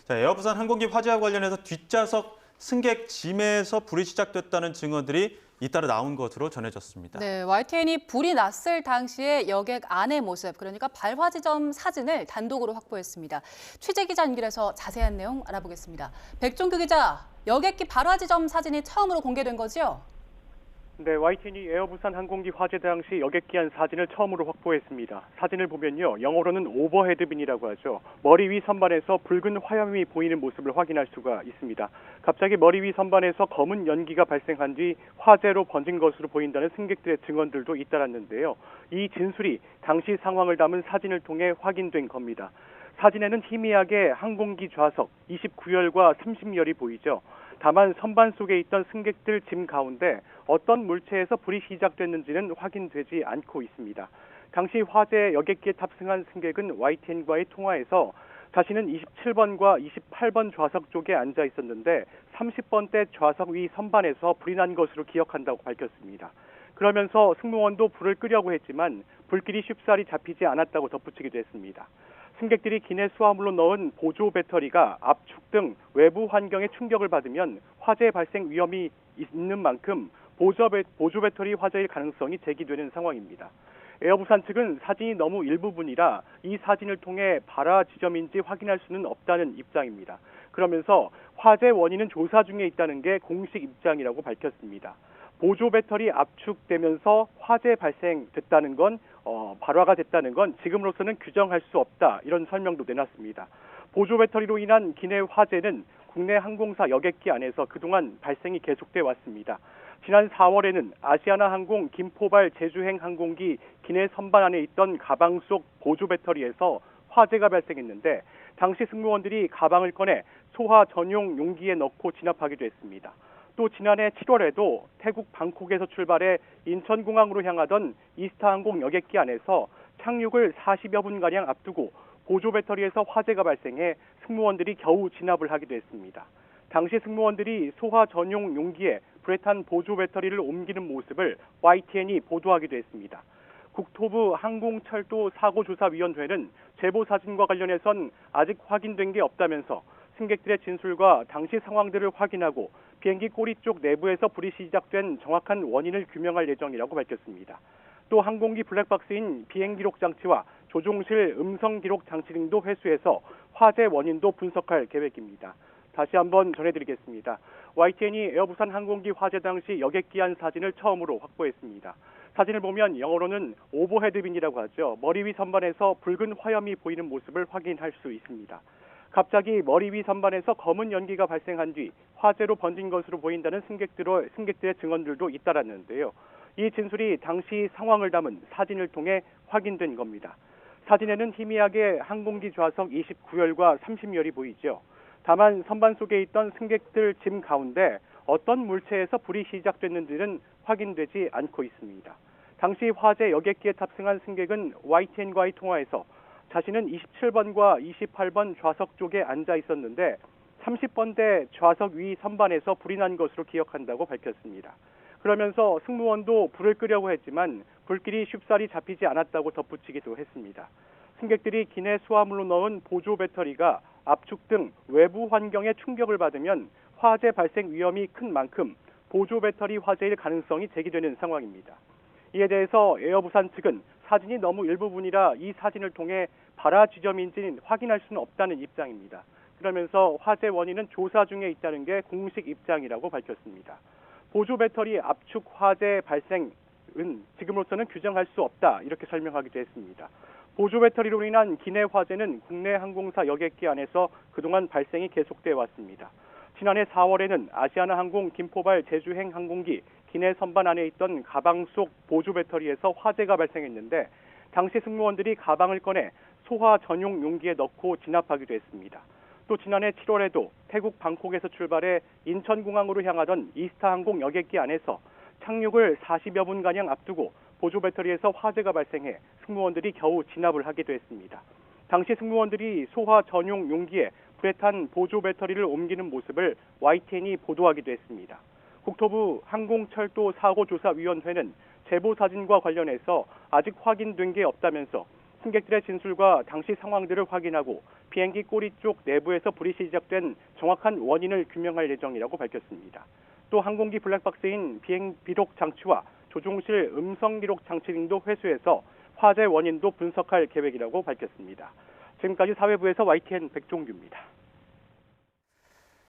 자, 에어부산 항공기 화재와 관련해서 뒷좌석 승객 짐에서 불이 시작됐다는 증언들이 잇따라 나온 것으로 전해졌습니다. 네, YTN이 불이 났을 당시의 여객 안의 모습, 그러니까 발화 지점 사진을 단독으로 확보했습니다. 취재 기자 연결해서 자세한 내용 알아보겠습니다. 백종규 기자, 여객기 발화 지점 사진이 처음으로 공개된 거죠? 네, YTN이 에어부산 항공기 화재 당시 여객기 안 사진을 처음으로 확보했습니다. 사진을 보면요, 영어로는 오버헤드빈이라고 하죠. 머리 위 선반에서 붉은 화염이 보이는 모습을 확인할 수가 있습니다. 갑자기 머리 위 선반에서 검은 연기가 발생한 뒤 화재로 번진 것으로 보인다는 승객들의 증언들도 잇따랐는데요. 이 진술이 당시 상황을 담은 사진을 통해 확인된 겁니다. 사진에는 희미하게 항공기 좌석 29열과 30열이 보이죠. 다만 선반 속에 있던 승객들 짐 가운데 어떤 물체에서 불이 시작됐는지는 확인되지 않고 있습니다. 당시 화재 여객기에 탑승한 승객은 YTN과의 통화에서 자신은 27번과 28번 좌석 쪽에 앉아 있었는데 30번대 좌석 위 선반에서 불이 난 것으로 기억한다고 밝혔습니다. 그러면서 승무원도 불을 끄려고 했지만 불길이 쉽사리 잡히지 않았다고 덧붙이기도 했습니다. 승객들이 기내 수화물로 넣은 보조 배터리가 압축 등 외부 환경에 충격을 받으면 화재 발생 위험이 있는 만큼 보조 배터리 화재일 가능성이 제기되는 상황입니다. 에어부산 측은 사진이 너무 일부분이라 이 사진을 통해 발화 지점인지 확인할 수는 없다는 입장입니다. 그러면서 화재 원인은 조사 중에 있다는 게 공식 입장이라고 밝혔습니다. 보조 배터리 압축되면서 화재 발생됐다는 건 발화가 됐다는 건 지금으로서는 규정할 수 없다, 이런 설명도 내놨습니다. 보조 배터리로 인한 기내 화재는 국내 항공사 여객기 안에서 그동안 발생이 계속돼 왔습니다. 지난 4월에는 아시아나항공 김포발 제주행 항공기 기내 선반 안에 있던 가방 속 보조 배터리에서 화재가 발생했는데 당시 승무원들이 가방을 꺼내 소화 전용 용기에 넣고 진압하기도 했습니다. 또 지난해 7월에도 태국 방콕에서 출발해 인천공항으로 향하던 이스타항공 여객기 안에서 착륙을 40여 분가량 앞두고 보조 배터리에서 화재가 발생해 승무원들이 겨우 진압을 하기도 했습니다. 당시 승무원들이 소화 전용 용기에 불에 탄 보조 배터리를 옮기는 모습을 YTN이 보도하기도 했습니다. 국토부 항공철도사고조사위원회는 제보 사진과 관련해선 아직 확인된 게 없다면서 승객들의 진술과 당시 상황들을 확인하고 비행기 꼬리 쪽 내부에서 불이 시작된 정확한 원인을 규명할 예정이라고 밝혔습니다. 또 항공기 블랙박스인 비행기록 장치와 조종실 음성기록 장치 등도 회수해서 화재 원인도 분석할 계획입니다. 다시 한번 전해드리겠습니다. YTN이 에어부산 항공기 화재 당시 여객기 안 사진을 처음으로 확보했습니다. 사진을 보면 영어로는 오버헤드빈이라고 하죠. 머리 위 선반에서 붉은 화염이 보이는 모습을 확인할 수 있습니다. 갑자기 머리 위 선반에서 검은 연기가 발생한 뒤 화재로 번진 것으로 보인다는 승객들의 증언들도 잇따랐는데요. 이 진술이 당시 상황을 담은 사진을 통해 확인된 겁니다. 사진에는 희미하게 항공기 좌석 29열과 30열이 보이죠. 다만 선반 속에 있던 승객들 짐 가운데 어떤 물체에서 불이 시작됐는지는 확인되지 않고 있습니다. 당시 화재 여객기에 탑승한 승객은 YTN과의 통화에서 자신은 27번과 28번 좌석 쪽에 앉아 있었는데 30번대 좌석 위 선반에서 불이 난 것으로 기억한다고 밝혔습니다. 그러면서 승무원도 불을 끄려고 했지만 불길이 쉽사리 잡히지 않았다고 덧붙이기도 했습니다. 승객들이 기내 수화물로 넣은 보조 배터리가 압축 등 외부 환경에 충격을 받으면 화재 발생 위험이 큰 만큼 보조 배터리 화재일 가능성이 제기되는 상황입니다. 이에 대해서 에어부산 측은 사진이 너무 일부분이라 이 사진을 통해 발화 지점인지는 확인할 수는 없다는 입장입니다. 그러면서 화재 원인은 조사 중에 있다는 게 공식 입장이라고 밝혔습니다. 보조 배터리 압축 화재 발생은 지금으로서는 규정할 수 없다, 이렇게 설명하기도 했습니다. 보조 배터리로 인한 기내 화재는 국내 항공사 여객기 안에서 그동안 발생이 계속돼 왔습니다. 지난해 4월에는 아시아나항공 김포발 제주행 항공기 기내 선반 안에 있던 가방 속 보조 배터리에서 화재가 발생했는데 당시 승무원들이 가방을 꺼내 소화 전용 용기에 넣고 진압하기도 했습니다. 또 지난해 7월에도 태국 방콕에서 출발해 인천공항으로 향하던 이스타항공 여객기 안에서 착륙을 40여 분가량 앞두고 보조 배터리에서 화재가 발생해 승무원들이 겨우 진압을 하기도 했습니다. 당시 승무원들이 소화 전용 용기에 불에 탄 보조 배터리를 옮기는 모습을 YTN이 보도하기도 했습니다. 국토부 항공철도사고조사위원회는 제보 사진과 관련해서 아직 확인된 게 없다면서 승객들의 진술과 당시 상황들을 확인하고 비행기 꼬리 쪽 내부에서 불이 시작된 정확한 원인을 규명할 예정이라고 밝혔습니다. 또 항공기 블랙박스인 비행 기록 장치와 조종실 음성 기록 장치 등도 회수해서 화재 원인도 분석할 계획이라고 밝혔습니다. 지금까지 사회부에서 YTN 백종규입니다.